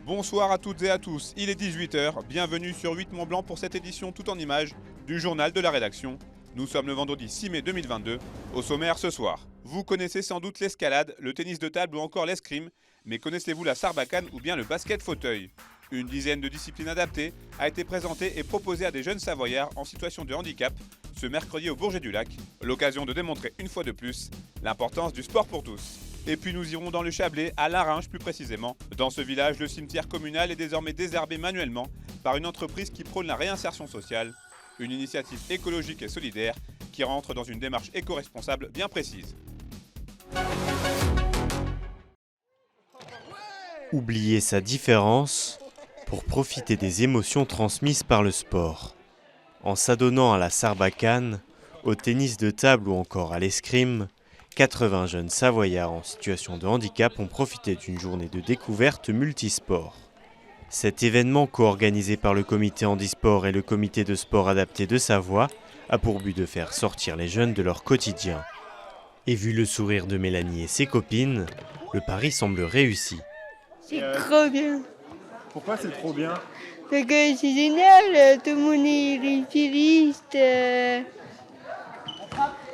Bonsoir à toutes et à tous, il est 18 h, bienvenue sur 8 Mont Blanc pour cette édition tout en images du journal de la rédaction. Nous sommes le vendredi 6 mai 2022, au sommaire ce soir. Vous connaissez sans doute l'escalade, le tennis de table ou encore l'escrime, mais connaissez-vous la sarbacane ou bien le basket fauteuil? Une dizaine de disciplines adaptées a été présentée et proposée à des jeunes Savoyards en situation de handicap ce mercredi au Bourget du Lac, l'occasion de démontrer une fois de plus l'importance du sport pour tous. Et puis nous irons dans le Chablais, à Laringe plus précisément. Dans ce village, le cimetière communal est désormais désherbé manuellement par une entreprise qui prône la réinsertion sociale, une initiative écologique et solidaire qui rentre dans une démarche éco-responsable bien précise. Oublier sa différence pour profiter des émotions transmises par le sport. En s'adonnant à la sarbacane, au tennis de table ou encore à l'escrime, 80 jeunes Savoyards en situation de handicap ont profité d'une journée de découverte multisport. Cet événement co-organisé par le comité handisport et le comité de sport adapté de Savoie a pour but de faire sortir les jeunes de leur quotidien. Et vu le sourire de Mélanie et ses copines, le pari semble réussi. C'est trop bien. Pourquoi c'est trop bien? Parce que c'est génial, tout le monde est réussiriste.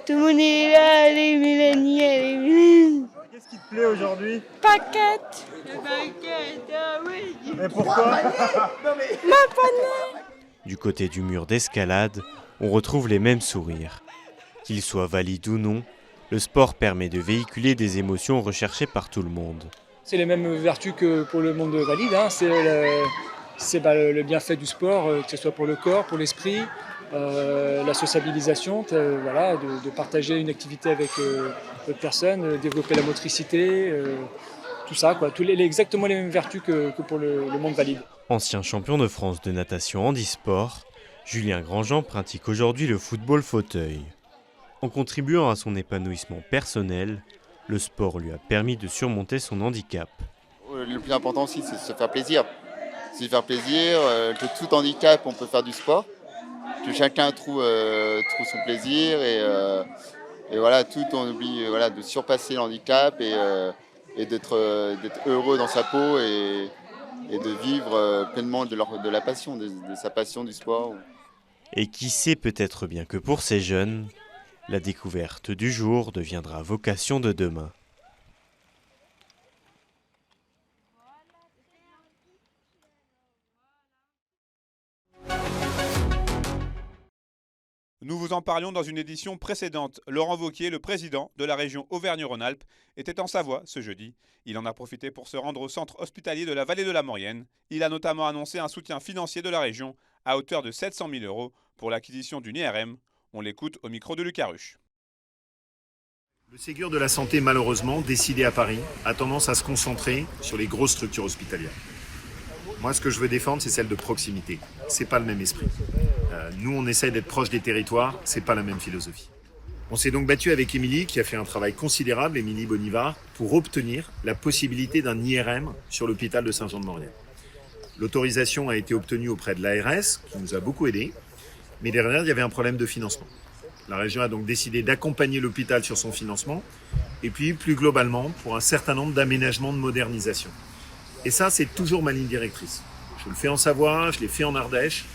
Tout le monde est là, allez Mélanie, allez Mélanie. Qu'est-ce qui te plaît aujourd'hui? Paquette. Le paquette, ah oui. Mais pourquoi? Ma panne. Du côté du mur d'escalade, on retrouve les mêmes sourires. Qu'ils soient valides ou non, le sport permet de véhiculer des émotions recherchées par tout le monde. C'est les mêmes vertus que pour le monde valide, hein. C'est le bienfait du sport, que ce soit pour le corps, pour l'esprit, la sociabilisation, de partager une activité avec d'autres personnes, développer la motricité, tout ça, quoi. Exactement les mêmes vertus que pour le monde valide. Ancien champion de France de natation handisport, Julien Grandjean pratique aujourd'hui le football fauteuil. En contribuant à son épanouissement personnel, le sport lui a permis de surmonter son handicap. Le plus important aussi, c'est de se faire plaisir. C'est de faire plaisir, que tout handicap, on peut faire du sport, que chacun trouve son plaisir et voilà, tout on oublie de surpasser le handicap et d'être heureux dans sa peau et de vivre pleinement de la passion, de sa passion du sport. Et qui sait peut-être bien que pour ces jeunes, la découverte du jour deviendra vocation de demain. Nous vous en parlions dans une édition précédente. Laurent Wauquiez, le président de la région Auvergne-Rhône-Alpes, était en Savoie ce jeudi. Il en a profité pour se rendre au centre hospitalier de la vallée de la Maurienne. Il a notamment annoncé un soutien financier de la région à hauteur de 700 000 € pour l'acquisition d'une IRM. On l'écoute au micro de Lucas Ruche. Le Ségur de la santé, malheureusement, décidé à Paris, a tendance à se concentrer sur les grosses structures hospitalières. Moi, ce que je veux défendre, c'est celle de proximité. C'est pas le même esprit. Nous, on essaie d'être proche des territoires, c'est pas la même philosophie. On s'est donc battu avec Émilie, qui a fait un travail considérable, Émilie Bonivard, pour obtenir la possibilité d'un IRM sur l'hôpital de Saint-Jean-de-Maurienne. L'autorisation a été obtenue auprès de l'ARS, qui nous a beaucoup aidés, mais derrière, il y avait un problème de financement. La région a donc décidé d'accompagner l'hôpital sur son financement, et puis plus globalement, pour un certain nombre d'aménagements de modernisation. Et ça, c'est toujours ma ligne directrice. Je le fais en Savoie, je l'ai fait en Ardèche,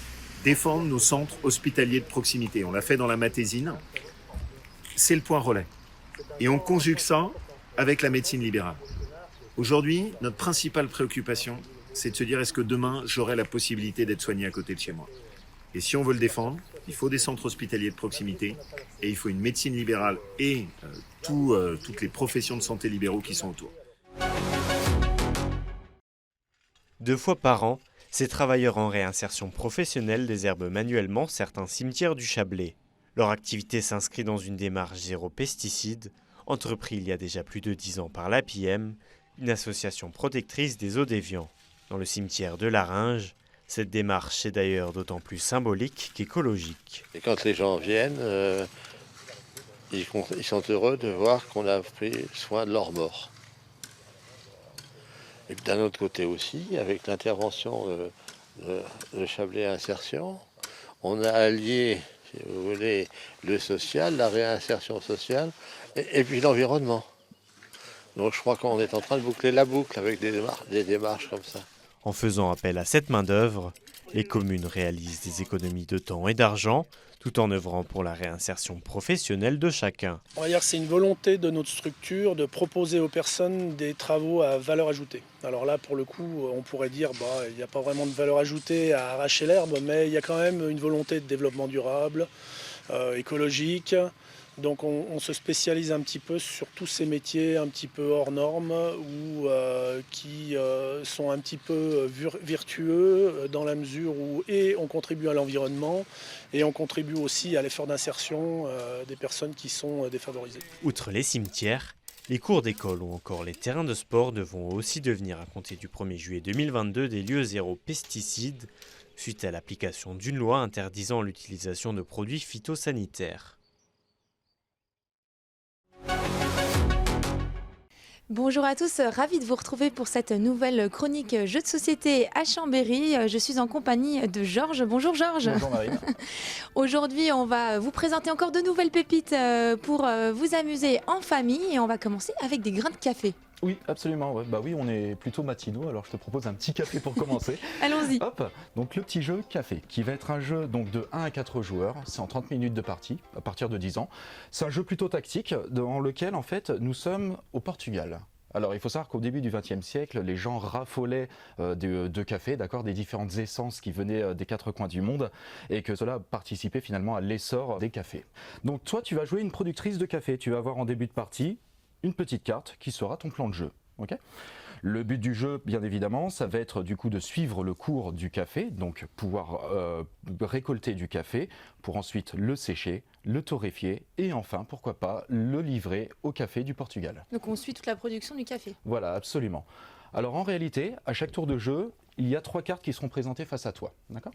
défendre nos centres hospitaliers de proximité. On l'a fait dans la Matésine. C'est le point relais. Et on conjugue ça avec la médecine libérale. Aujourd'hui, notre principale préoccupation, c'est de se dire est-ce que demain, j'aurai la possibilité d'être soigné à côté de chez moi. Et si on veut le défendre, il faut des centres hospitaliers de proximité et il faut une médecine libérale et toutes les professions de santé libéraux qui sont autour. 2 fois par an, ces travailleurs en réinsertion professionnelle désherbent manuellement certains cimetières du Chablais. Leur activité s'inscrit dans une démarche zéro pesticide, entreprise il y a déjà plus de 10 ans par l'APIEM, une association protectrice des eaux-déviants. Dans le cimetière de Laringe, cette démarche est d'ailleurs d'autant plus symbolique qu'écologique. Et quand les gens viennent, ils sont heureux de voir qu'on a pris soin de leurs morts. Et d'un autre côté aussi, avec l'intervention de Chablais Insertion, on a allié, si vous voulez, le social, la réinsertion sociale, et puis l'environnement. Donc je crois qu'on est en train de boucler la boucle avec des démarches comme ça. En faisant appel à cette main-d'œuvre, les communes réalisent des économies de temps et d'argent, tout en œuvrant pour la réinsertion professionnelle de chacun. On va dire que c'est une volonté de notre structure de proposer aux personnes des travaux à valeur ajoutée. Alors là, pour le coup, on pourrait dire il n'y a pas vraiment de valeur ajoutée à arracher l'herbe, mais il y a quand même une volonté de développement durable, écologique. Donc on se spécialise un petit peu sur tous ces métiers un petit peu hors normes ou qui sont un petit peu vertueux dans la mesure où on contribue à l'environnement et on contribue aussi à l'effort d'insertion des personnes qui sont défavorisées. Outre les cimetières, les cours d'école ou encore les terrains de sport devront aussi devenir à compter du 1er juillet 2022 des lieux zéro pesticides suite à l'application d'une loi interdisant l'utilisation de produits phytosanitaires. Bonjour à tous, ravi de vous retrouver pour cette nouvelle chronique jeux de société à Chambéry. Je suis en compagnie de Georges. Bonjour Georges. Bonjour Marine. Aujourd'hui, on va vous présenter encore de nouvelles pépites pour vous amuser en famille et on va commencer avec des grains de café. Oui, absolument. Ouais. Bah oui, on est plutôt matinaux, alors je te propose un petit café pour commencer. Allons-y. Hop, donc le petit jeu café, qui va être un jeu donc de 1 à 4 joueurs. C'est en 30 minutes de partie, à partir de 10 ans. C'est un jeu plutôt tactique, dans lequel en fait nous sommes au Portugal. Alors il faut savoir qu'au début du XXe siècle, les gens raffolaient de café, d'accord, des différentes essences qui venaient des quatre coins du monde, et que cela participait finalement à l'essor des cafés. Donc toi, tu vas jouer une productrice de café. Tu vas avoir en début de partie une petite carte qui sera ton plan de jeu. Okay, le but du jeu, bien évidemment, ça va être du coup de suivre le cours du café, donc pouvoir récolter du café pour ensuite le sécher, le torréfier et enfin, pourquoi pas, le livrer au café du Portugal. Donc on suit toute la production du café. Voilà, absolument. Alors en réalité, à chaque tour de jeu, il y a 3 cartes qui seront présentées face à toi. D'accord ?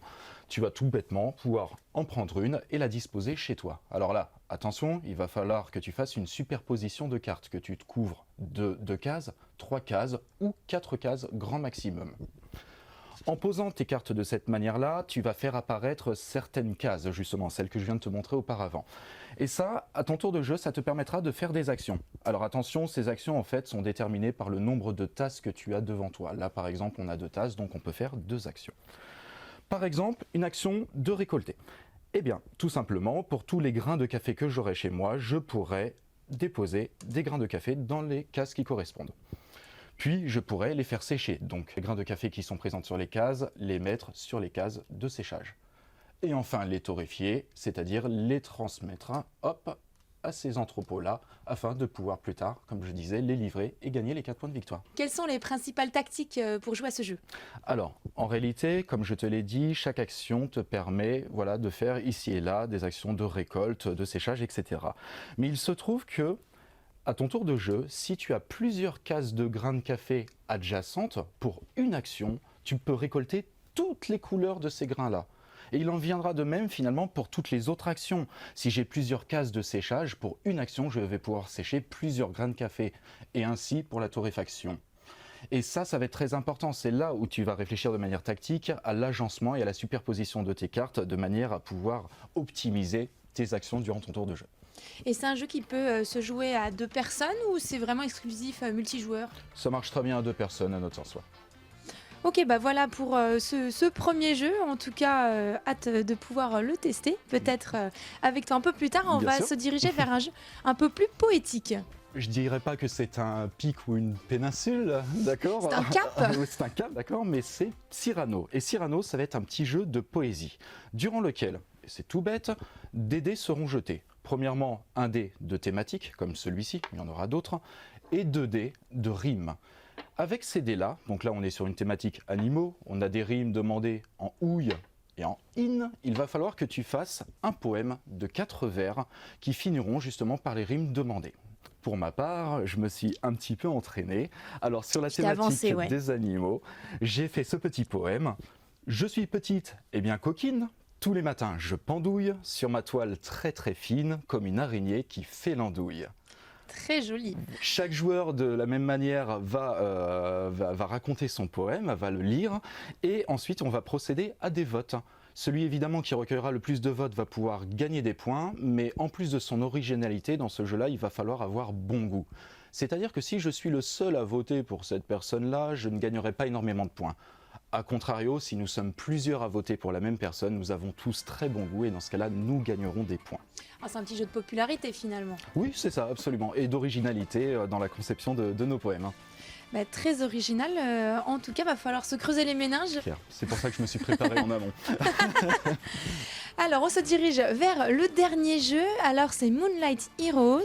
Tu vas tout bêtement pouvoir en prendre une et la disposer chez toi. Alors là, attention, il va falloir que tu fasses une superposition de cartes, que tu te couvres de 2 cases, 3 cases ou 4 cases grand maximum. En posant tes cartes de cette manière-là, tu vas faire apparaître certaines cases, justement, celles que je viens de te montrer auparavant. Et ça, à ton tour de jeu, ça te permettra de faire des actions. Alors attention, ces actions, en fait, sont déterminées par le nombre de tasses que tu as devant toi. Là, par exemple, on a 2 tasses, donc on peut faire 2 actions. Par exemple, une action de récolter. Eh bien, tout simplement, pour tous les grains de café que j'aurai chez moi, je pourrais déposer des grains de café dans les cases qui correspondent. Puis je pourrais les faire sécher, donc les grains de café qui sont présents sur les cases, les mettre sur les cases de séchage. Et enfin les torréfier, c'est-à-dire les transmettre à ces entrepôts-là, afin de pouvoir plus tard, comme je disais, les livrer et gagner les 4 points de victoire. Quelles sont les principales tactiques pour jouer à ce jeu ? Alors, en réalité, comme je te l'ai dit, chaque action te permet de faire ici et là des actions de récolte, de séchage, etc. Mais il se trouve que à ton tour de jeu, si tu as plusieurs cases de grains de café adjacentes, pour une action, tu peux récolter toutes les couleurs de ces grains-là. Et il en viendra de même finalement pour toutes les autres actions. Si j'ai plusieurs cases de séchage, pour une action, je vais pouvoir sécher plusieurs grains de café. Et ainsi pour la torréfaction. Et ça va être très important. C'est là où tu vas réfléchir de manière tactique à l'agencement et à la superposition de tes cartes de manière à pouvoir optimiser tes actions durant ton tour de jeu. Et c'est un jeu qui peut se jouer à 2 personnes ou c'est vraiment exclusif multijoueur ? Ça marche très bien à 2 personnes à notre sens. Ouais. Ok, bah voilà pour ce premier jeu. En tout cas, hâte de pouvoir le tester. Peut-être avec toi un peu plus tard. On va se diriger vers un jeu un peu plus poétique. Je dirais pas que c'est un pic ou une péninsule, d'accord ? C'est un cap. C'est un cap, d'accord, mais c'est Cyrano. Et Cyrano, ça va être un petit jeu de poésie, durant lequel, c'est tout bête, des dés seront jetés. Premièrement, un dé de thématique, comme celui-ci, il y en aura d'autres, et 2 dés de rimes. Avec ces dés-là, donc là on est sur une thématique animaux, on a des rimes demandées en ouille et en in, il va falloir que tu fasses un poème de 4 vers qui finiront justement par les rimes demandées. Pour ma part, je me suis un petit peu entraîné. Alors sur la thématique des animaux, j'ai fait ce petit poème. Je suis petite et bien coquine. Tous les matins, je pendouille sur ma toile très très fine, comme une araignée qui fait l'andouille. Très joli. Chaque joueur, de la même manière, va raconter son poème, va le lire, et ensuite on va procéder à des votes. Celui évidemment qui recueillera le plus de votes va pouvoir gagner des points, mais en plus de son originalité, dans ce jeu-là, il va falloir avoir bon goût. C'est-à-dire que si je suis le seul à voter pour cette personne-là, je ne gagnerai pas énormément de points. A contrario, si nous sommes plusieurs à voter pour la même personne, nous avons tous très bon goût et dans ce cas-là, nous gagnerons des points. Ah, c'est un petit jeu de popularité finalement. Oui, c'est ça, absolument. Et d'originalité dans la conception de nos poèmes. Hein. Bah, très original. En tout cas, va falloir se creuser les méninges. C'est pour ça que je me suis préparé en amont. Alors, on se dirige vers le dernier jeu. Alors, c'est Moonlight Heroes.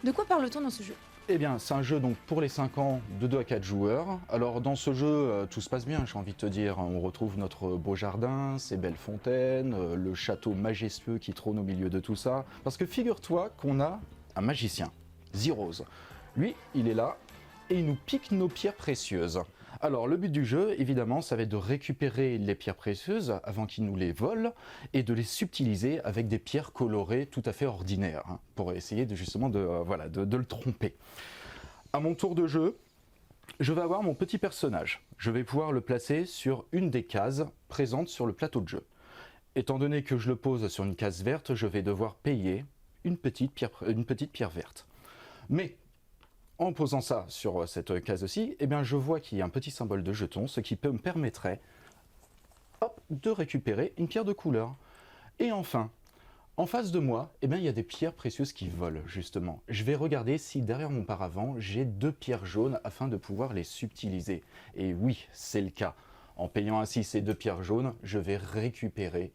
De quoi parle-t-on dans ce jeu ? Eh bien, c'est un jeu donc pour les 5 ans de 2 à 4 joueurs. Alors dans ce jeu, tout se passe bien, j'ai envie de te dire. On retrouve notre beau jardin, ces belles fontaines, le château majestueux qui trône au milieu de tout ça. Parce que figure-toi qu'on a un magicien, Zeroes. Lui, il est là et il nous pique nos pierres précieuses. Alors le but du jeu, évidemment, ça va être de récupérer les pierres précieuses avant qu'il nous les vole et de les subtiliser avec des pierres colorées tout à fait ordinaires, hein, pour essayer de, justement de le tromper. À mon tour de jeu, je vais avoir mon petit personnage. Je vais pouvoir le placer sur une des cases présentes sur le plateau de jeu. Étant donné que je le pose sur une case verte, je vais devoir payer une petite pierre verte. Mais en posant ça sur cette case-ci, eh bien je vois qu'il y a un petit symbole de jeton, ce qui me permettrait de récupérer une pierre de couleur. Et enfin, en face de moi, eh bien, il y a des pierres précieuses qui volent, justement. Je vais regarder si derrière mon paravent, j'ai 2 pierres jaunes afin de pouvoir les subtiliser. Et oui, c'est le cas. En payant ainsi ces 2 pierres jaunes, je vais récupérer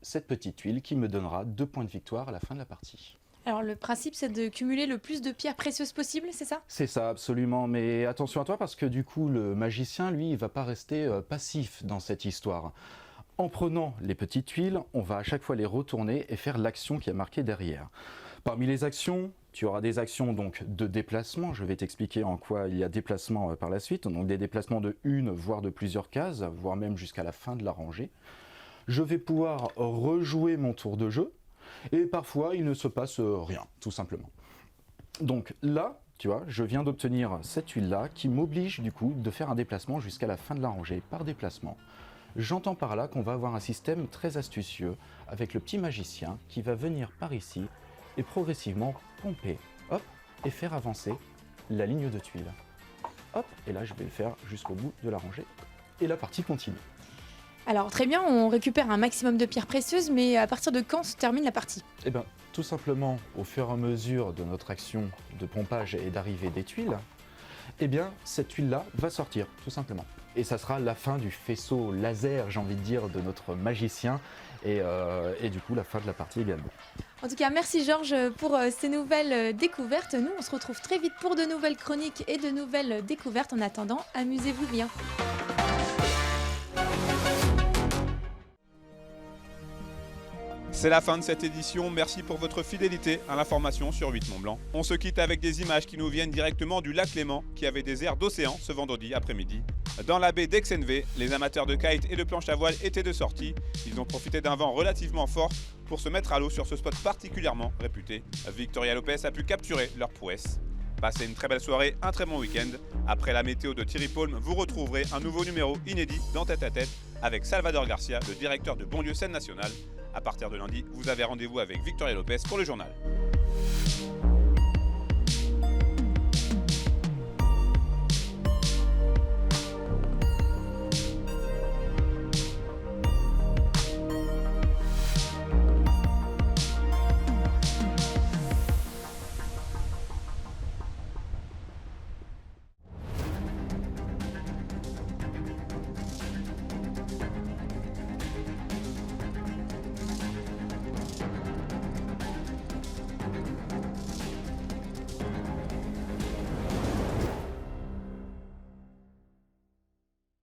cette petite tuile qui me donnera 2 points de victoire à la fin de la partie. Alors le principe c'est de cumuler le plus de pierres précieuses possible, c'est ça ? C'est ça, absolument, mais attention à toi parce que du coup le magicien, lui, il va pas rester passif dans cette histoire. En prenant les petites tuiles, on va à chaque fois les retourner et faire l'action qui est marquée derrière. Parmi les actions, tu auras des actions donc de déplacement, je vais t'expliquer en quoi il y a déplacement par la suite, donc des déplacements de 1 voire de plusieurs cases, voire même jusqu'à la fin de la rangée. Je vais pouvoir rejouer mon tour de jeu. Et parfois, il ne se passe rien, tout simplement. Donc là, tu vois, je viens d'obtenir cette tuile-là qui m'oblige du coup de faire un déplacement jusqu'à la fin de la rangée par déplacement. J'entends par là qu'on va avoir un système très astucieux avec le petit magicien qui va venir par ici et progressivement pomper, et faire avancer la ligne de tuiles. Et là, je vais le faire jusqu'au bout de la rangée et la partie continue. Alors très bien, on récupère un maximum de pierres précieuses, mais à partir de quand se termine la partie ? Eh bien, tout simplement, au fur et à mesure de notre action de pompage et d'arrivée des tuiles, eh bien, cette tuile-là va sortir, tout simplement. Et ça sera la fin du faisceau laser, j'ai envie de dire, de notre magicien, et du coup, la fin de la partie également. En tout cas, merci Georges pour ces nouvelles découvertes. Nous, on se retrouve très vite pour de nouvelles chroniques et de nouvelles découvertes. En attendant, amusez-vous bien. C'est la fin de cette édition, merci pour votre fidélité à l'information sur 8 Mont Blanc. On se quitte avec des images qui nous viennent directement du lac Léman, qui avait des airs d'océan ce vendredi après-midi. Dans la baie d'Aix-en-Vée, les amateurs de kite et de planche à voile étaient de sortie. Ils ont profité d'un vent relativement fort pour se mettre à l'eau sur ce spot particulièrement réputé. Victoria Lopez a pu capturer leur prouesse. Passez une très belle soirée, un très bon week-end. Après la météo de Thierry Paulme, vous retrouverez un nouveau numéro inédit dans Tête à Tête avec Salvador Garcia, le directeur de Bonlieu Scène Nationale. À partir de lundi, vous avez rendez-vous avec Victoria Lopez pour le journal.